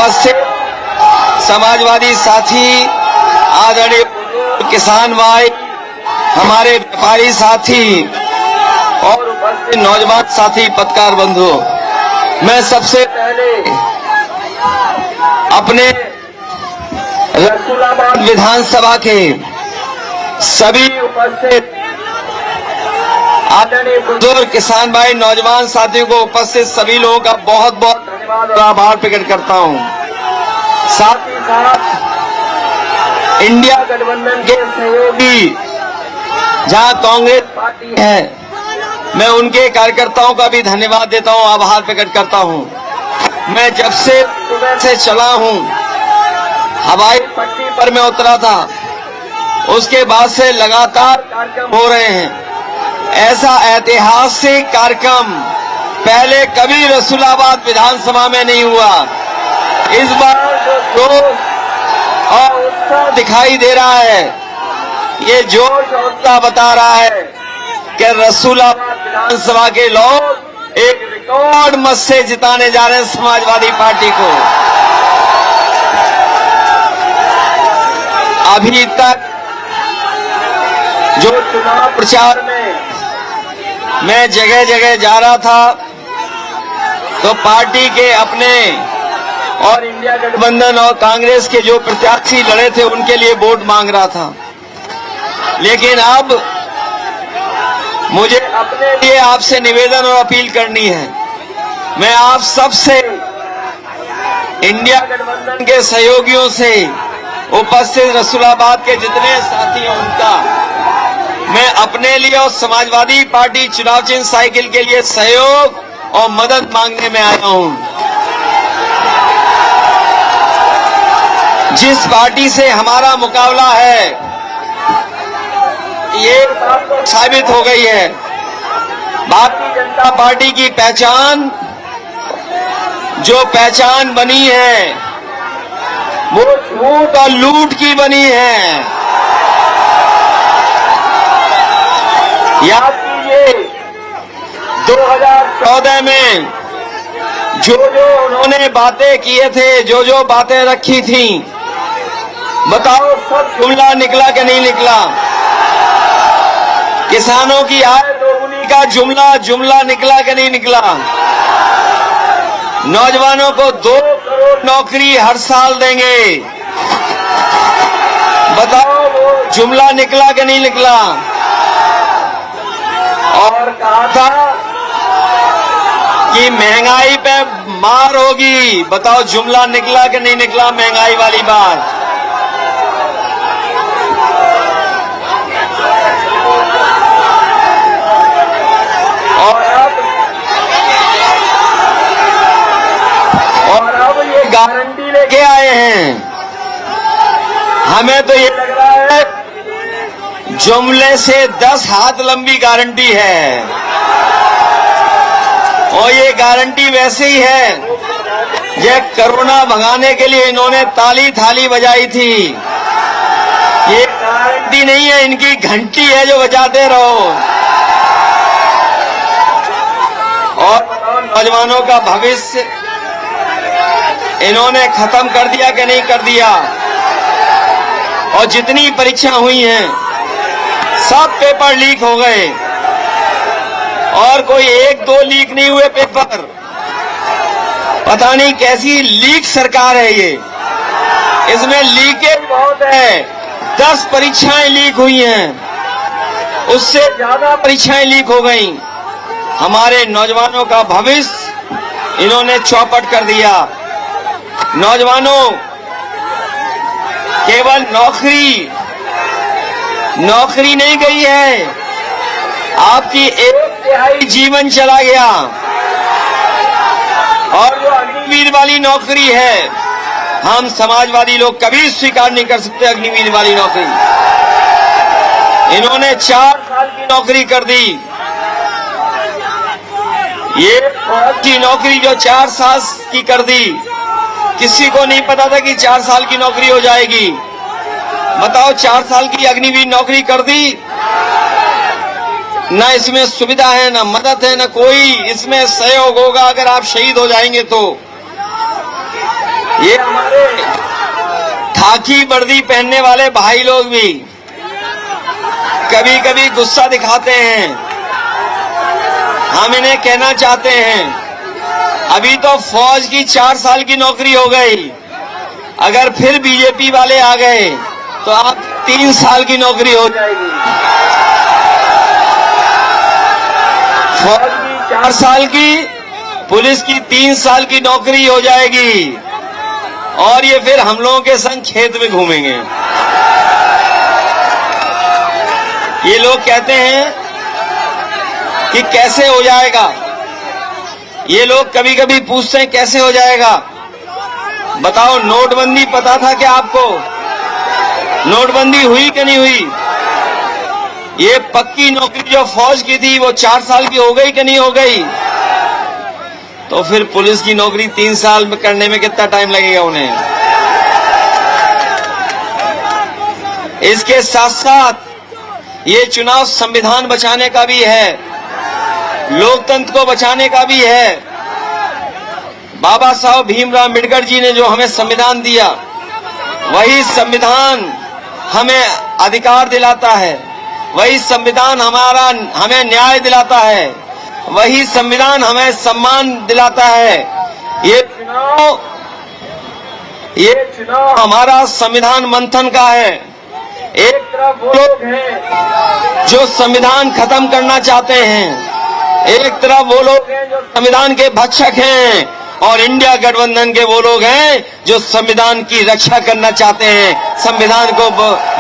उपस्थित समाजवादी साथी, आदरणीय किसान भाई, हमारे व्यापारी साथी और उपस्थित नौजवान साथी, पत्रकार बंधु, मैं सबसे पहले अपने रसूलाबाद विधानसभा के सभी उपस्थित आदरणीय बुजुर्ग किसान भाई, नौजवान साथियों को, उपस्थित सभी लोगों का बहुत बहुत धन्यवाद और आभार प्रकट करता हूं। साथ ही साथ इंडिया गठबंधन के सहयोगी जहां कांग्रेस पार्टी है, मैं उनके कार्यकर्ताओं का भी धन्यवाद देता हूं, आभार प्रकट करता हूं। मैं जब से सुबह से चला हूं, हवाई पट्टी पर मैं उतरा था, उसके बाद से लगातार कार्यक्रम हो रहे हैं। ऐसा ऐतिहासिक कार्यक्रम पहले कभी रसूलाबाद विधानसभा में नहीं हुआ। इस बार जो जोश और उत्साह दिखाई दे रहा है, ये जोश और उत्साह बता रहा है कि रसूलाबाद विधानसभा के लोग एक रिकॉर्ड मत से जिताने जा रहे हैं समाजवादी पार्टी को। अभी तक जो चुनाव प्रचार में मैं जगह जगह जा रहा था, तो पार्टी के अपने और इंडिया गठबंधन और कांग्रेस के जो प्रत्याशी लड़े थे, उनके लिए वोट मांग रहा था। लेकिन अब मुझे अपने लिए आपसे निवेदन और अपील करनी है। मैं आप सबसे, इंडिया गठबंधन के सहयोगियों से, उपस्थित रसूलाबाद के जितने साथी हैं उनका, मैं अपने लिए और समाजवादी पार्टी चुनाव चिन्ह साइकिल के लिए सहयोग और मदद मांगने में आया हूं। जिस पार्टी से हमारा मुकाबला है, ये बात तो साबित हो गई है। भारतीय जनता पार्टी की पहचान, जो पहचान बनी है, वो झूठ और लूट की बनी है। याद कीजिए 2014 में जो उन्होंने बातें किए थे, जो बातें रखी थी, बताओ सब जुमला निकला कि नहीं निकला? किसानों की आय दोगुनी का जुमला निकला कि नहीं निकला? नौजवानों को 2 करोड़ नौकरी हर साल देंगे, बताओ वो जुमला निकला कि नहीं निकला? और कहा था कि महंगाई पे मार होगी, बताओ जुमला निकला कि नहीं निकला? महंगाई वाली बात। और अब ये गारंटी लेके आए हैं। हमें तो ये लग रहा है जुमले से 10 हाथ लंबी गारंटी है। और ये गारंटी वैसे ही है, ये कोरोना भगाने के लिए इन्होंने ताली थाली बजाई थी। ये गारंटी नहीं है, इनकी घंटी है जो बजाते रहो। और नौजवानों का भविष्य इन्होंने खत्म कर दिया कि नहीं कर दिया? और जितनी परीक्षा हुई हैं, सब पेपर लीक हो गए, और कोई 1-2 लीक नहीं हुए पेपर। पता नहीं कैसी लीक सरकार है ये, इसमें लीकेज बहुत है। 10 परीक्षाएं लीक हुई हैं, उससे ज्यादा परीक्षाएं लीक हो गई। हमारे नौजवानों का भविष्य इन्होंने चौपट कर दिया। नौजवानों, केवल नौकरी नहीं गई है, आपकी 1/3 जीवन चला गया। और जो अग्निवीर वाली नौकरी है, हम समाजवादी लोग कभी स्वीकार नहीं कर सकते। अग्निवीर वाली नौकरी इन्होंने 4 साल की नौकरी कर दी। ये फौज की नौकरी जो 4 साल की कर दी, किसी को नहीं पता था कि 4 साल की नौकरी हो जाएगी। बताओ, 4 साल की अग्निवीर नौकरी कर दी, ना इसमें सुविधा है, ना मदद है, ना कोई इसमें सहयोग होगा अगर आप शहीद हो जाएंगे तो। ये हमारे खाकी वर्दी पहनने वाले भाई लोग भी कभी कभी गुस्सा दिखाते हैं। हम इन्हें कहना चाहते हैं, अभी तो फौज की 4 साल की नौकरी हो गई, अगर फिर बीजेपी वाले आ गए तो आप 3 साल की नौकरी हो जाएगी। फौज की 4 साल की, पुलिस की 3 साल की नौकरी हो जाएगी और ये फिर हम लोगों के संग खेत में घूमेंगे। ये लोग कहते हैं कि कैसे हो जाएगा, ये लोग कभी कभी पूछते हैं कैसे हो जाएगा। बताओ, नोटबंदी पता था क्या आपको? नोटबंदी हुई कि नहीं हुई? ये पक्की नौकरी जो फौज की थी वो 4 साल की हो गई कि नहीं हो गई? तो फिर पुलिस की नौकरी 3 साल में करने में कितना टाइम लगेगा उन्हें? इसके साथ साथ ये चुनाव संविधान बचाने का भी है, लोकतंत्र को बचाने का भी है। बाबा साहब भीमराव अम्बेडकर जी ने जो हमें संविधान दिया, वही संविधान हमें अधिकार दिलाता है, वही संविधान हमें न्याय दिलाता है, वही संविधान हमें सम्मान दिलाता है। ये चुनाव हमारा संविधान मंथन का है। एक तरफ वो लोग हैं जो संविधान खत्म करना चाहते हैं, एक तरफ वो लोग हैं जो संविधान के भक्षक हैं, और इंडिया गठबंधन के वो लोग हैं जो संविधान की रक्षा करना चाहते हैं, संविधान को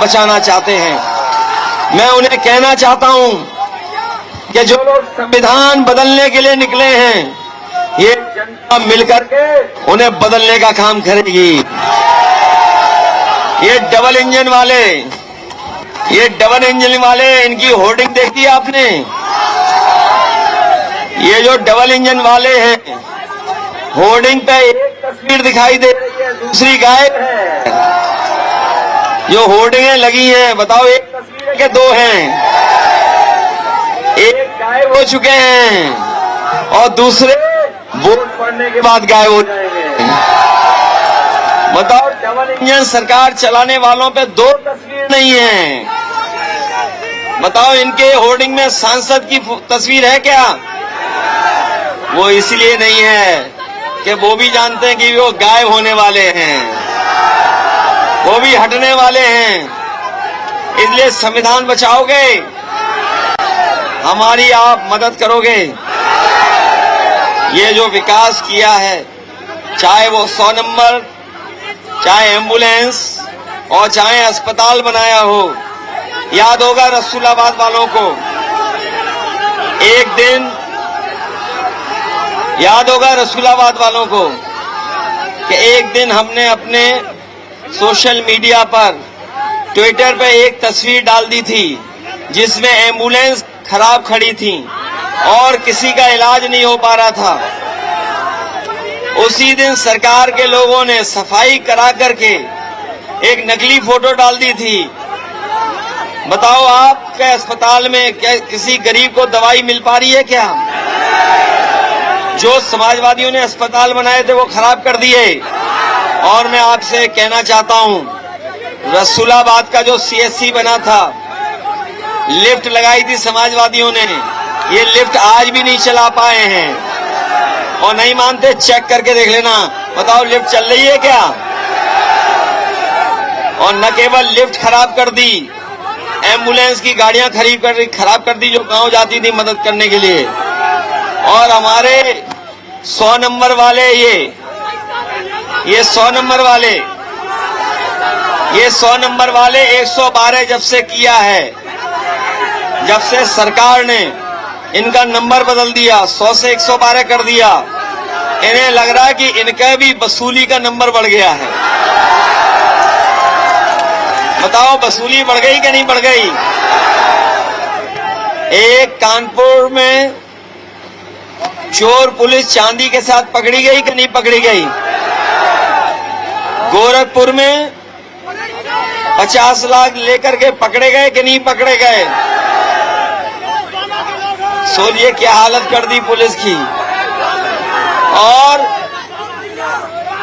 बचाना चाहते हैं। मैं उन्हें कहना चाहता हूं कि जो लोग संविधान बदलने के लिए निकले हैं, ये जनता मिलकर के उन्हें बदलने का काम करेगी। ये डबल इंजन वाले इनकी होर्डिंग देखी आपने? ये जो डबल इंजन वाले हैं, होर्डिंग पे एक तस्वीर दिखाई दे रही है, दूसरी गायब है। जो होर्डिंगें लगी हैं, बताओ एक तस्वीर है कि 2 हैं? एक गायब हो चुके हैं और दूसरे वोट पड़ने के बाद गायब हो जाएंगे। बताओ, डबल इंजन सरकार चलाने वालों पे 2 तस्वीर नहीं है। बताओ, इनके होर्डिंग में सांसद की तस्वीर है क्या? वो इसलिए नहीं है कि वो भी जानते हैं कि वो गायब होने वाले हैं, वो भी हटने वाले हैं। इसलिए संविधान बचाओगे, हमारी आप मदद करोगे। ये जो विकास किया है, चाहे वो 100 नंबर, चाहे एम्बुलेंस और चाहे अस्पताल बनाया हो, याद होगा रसूलाबाद वालों को, एक दिन याद होगा रसूलाबाद वालों को कि एक दिन हमने अपने सोशल मीडिया पर, ट्विटर पे एक तस्वीर डाल दी थी जिसमें एम्बुलेंस खराब खड़ी थी और किसी का इलाज नहीं हो पा रहा था। उसी दिन सरकार के लोगों ने सफाई करा करके एक नकली फोटो डाल दी थी। बताओ, आपके अस्पताल में क्या किसी गरीब को दवाई मिल पा रही है क्या? जो समाजवादियों ने अस्पताल बनाए थे वो खराब कर दिए। और मैं आपसे कहना चाहता हूं, रसूलाबाद का जो CSC बना था, लिफ्ट लगाई थी समाजवादियों ने, ये लिफ्ट आज भी नहीं चला पाए हैं। और नहीं मानते, चेक करके देख लेना। बताओ, लिफ्ट चल रही है क्या? और न केवल लिफ्ट खराब कर दी, एम्बुलेंस की गाड़ियां खराब कर दी जो गांव जाती थी मदद करने के लिए। और हमारे 100 नंबर वाले, ये 100 नंबर वाले 112 जब से किया है, जब से सरकार ने इनका नंबर बदल दिया, 100 से 112 कर दिया, इन्हें लग रहा है कि इनका भी वसूली का नंबर बढ़ गया है। बताओ, वसूली बढ़ गई कि नहीं बढ़ गई? एक कानपुर में चोर पुलिस चांदी के साथ पकड़ी गई कि नहीं पकड़ी गई? गोरखपुर में 50 लाख लेकर के पकड़े गए कि नहीं पकड़े गए? सोचिए क्या हालत कर दी पुलिस की। और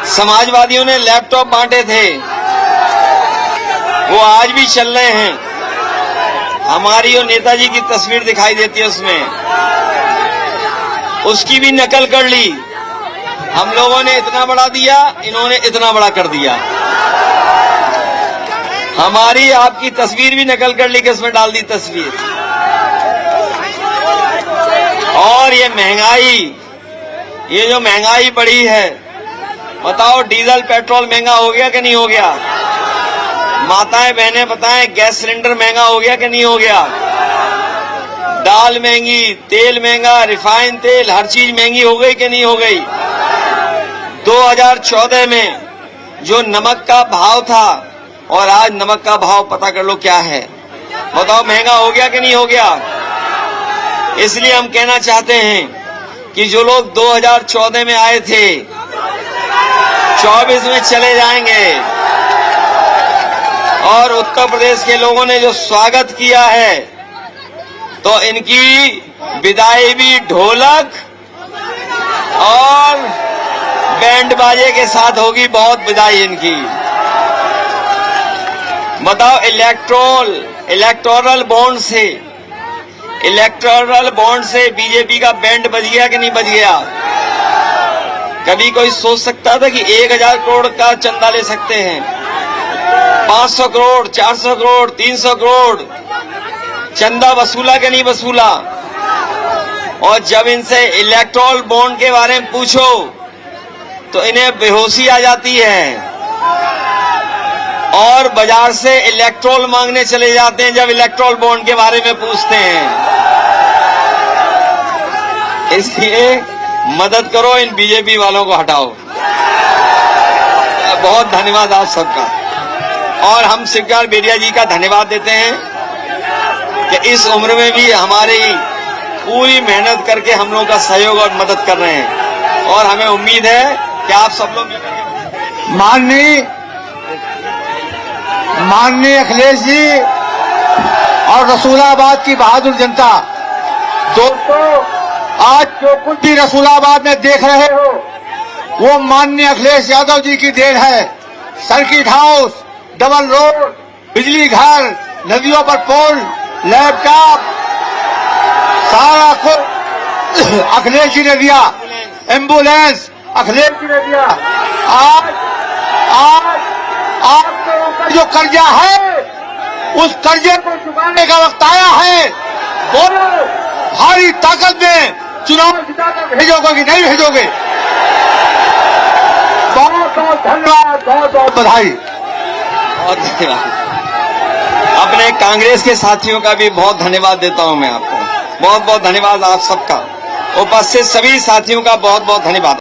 समाजवादियों ने लैपटॉप बांटे थे, वो आज भी चल रहे हैं। हमारी और नेताजी की तस्वीर दिखाई देती है उसमें, उसकी भी नकल कर ली। हम लोगों ने इतना बड़ा दिया, इन्होंने इतना बड़ा कर दिया। हमारी आपकी तस्वीर भी नकल कर ली, किसमें डाल दी तस्वीर। और ये महंगाई, ये जो महंगाई बढ़ी है, बताओ डीजल पेट्रोल महंगा हो गया कि नहीं हो गया? माताएं बहनें बताएं, गैस सिलेंडर महंगा हो गया कि नहीं हो गया? दाल महंगी, तेल महंगा, रिफाइन तेल, हर चीज महंगी हो गई कि नहीं हो गई? 2014 में जो नमक का भाव था और आज नमक का भाव पता कर लो क्या है। बताओ महंगा हो गया कि नहीं हो गया? इसलिए हम कहना चाहते हैं कि जो लोग 2014 में आए थे 24 में चले जाएंगे, और उत्तर प्रदेश के लोगों ने जो स्वागत किया है तो इनकी विदाई भी ढोलक और बैंड बाजे के साथ होगी। बहुत विदाई इनकी। बताओ इलेक्टोरल बॉन्ड से बीजेपी का बैंड बज गया कि नहीं बज गया? कभी कोई सोच सकता था कि 1000 करोड़ का चंदा ले सकते हैं? 500 करोड़, 400 करोड़, 300 करोड़ चंदा वसूला कि नहीं वसूला? और जब इनसे इलेक्टोरल बॉन्ड के बारे में पूछो तो इन्हें बेहोशी आ जाती है और बाजार से इलेक्ट्रोल मांगने चले जाते हैं जब इलेक्ट्रोल बॉन्ड के बारे में पूछते हैं। इसलिए मदद करो, इन बीजेपी वालों को हटाओ। बहुत धन्यवाद आप सबका। और हम शिवकुमार बेरिया जी का धन्यवाद देते हैं कि इस उम्र में भी हमारी पूरी मेहनत करके हम लोगों का सहयोग और मदद कर रहे हैं। और हमें उम्मीद है कि आप सब लोग माननीय अखिलेश जी और रसूलाबाद की बहादुर जनता, दोस्तों आज जो कुछ भी रसूलाबाद में देख रहे हो वो माननीय अखिलेश यादव जी की देन है। सर्किट हाउस, डबल रोड, बिजली घर, नदियों पर पुल, लैपटॉप, सारा कुछ अखिलेश जी ने दिया। एम्बुलेंस अखिलेश जी ने दिया। आज जो कर्जा है उस कर्जे को चुकाने का वक्त आया है। बोलो, भारी ताकत में चुनाव जिताकर भेजोगे कि नहीं भेजोगे? बहुत बहुत धन्यवाद, बहुत बहुत बधाई। बहुत धन्यवाद। अपने कांग्रेस के साथियों का भी बहुत धन्यवाद देता हूं मैं आपको। बहुत बहुत धन्यवाद आप सबका। उपस्थित सभी साथियों का बहुत बहुत धन्यवाद।